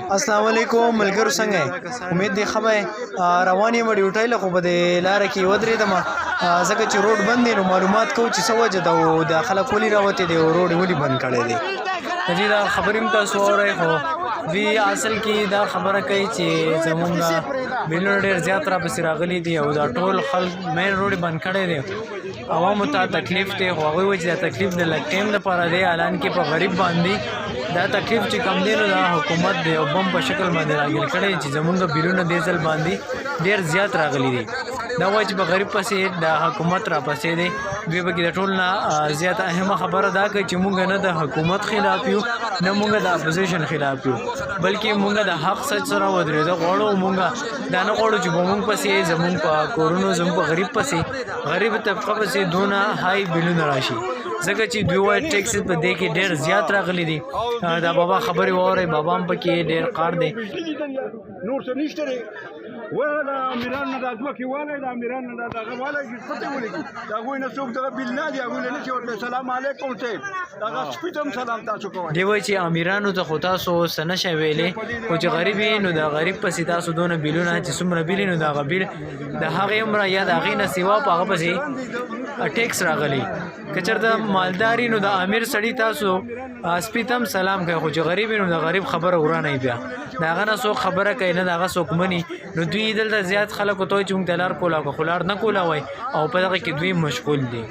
السلام علیکم ملګرو څنګه امید دی خبره روان یم ډیوټۍ له خو به د لاره کې ودرېدم ځکه چې روډ بند دی نو معلومات کوو چې څه وجه ده او د خلک ولې راوتې دی او روډ ولې بند کړی دی د دې دا خبرې هم تاسو واورئ خو دوی اصل کې دا خبره کوي چې زمونږ بیلونه ډېر زیات راپسې راغلي دي او دا ټول خلک مین روډ بند کړی دی عوامو ته تکلیف دی خو هغوی وایي چې دا تکلیف د لږ ټایم لپاره دی حالان کې په غریب باندې دا تکلیف چې کم دی نو دا حکومت دی او بم په شکل باندې راګیر کړی چې زمونږ بیلونه دې ځل باندې ډېر زیات راغلي دي دا وایي چې په غریب پسې د حکومت راپسې دی دوی پکې د ټول نه زیاته اهمه خبره دا کوي چې مونږ نه د حکومت خلاف یو نه مونږ د اپوزیشن خلاف یو بلکې مونږ د حق سچ سره ودرېدو غواړو مونږ دا نه غواړو چې مونږ پسې زمونږ په کورونو زمونږ په غریب پسې غریب طبقه پسې دونه های بیلونه راشي ځکه چې دوی وایي ټیکس په دې کې ډېر زیات راغلي دي دا بابا خبرې واورئ بابا هم پکې ډېر قار دی نور څه نشته دی ولا امیران نه د ځمکې والی د امیران نه د هغه والی چې پته ولګي د هغوی نه څوک دغه بیل نه دي هغوی له نشي ورته سلام علیکم صاحب دغه سپي ته هم سلام تاسو کوئ دی وایي چې امیرانو ته خو تاسو څه نشئ ویلی خو چې غریب یې نو د غریب پسې تاسو دونه بیلونه چې څومره بیل نو د هغه بیل د هغې عمره یا د هغې نه سوا په هغه پسې ټیکس راغلی که چېرته مالداري نو د امیر سړي تاسو سپي ته هم سلام کوي خو چې غریب نو د غریب خبره ورانوي بیا د هغه نه څوک خبره کوي نه د هغه څوک مني نو دوی دلته زیات خلکو ته وایي چې موږ ته لار کولاو که خو لار نه کولاوئ او په دغه کې دوی مشغول دي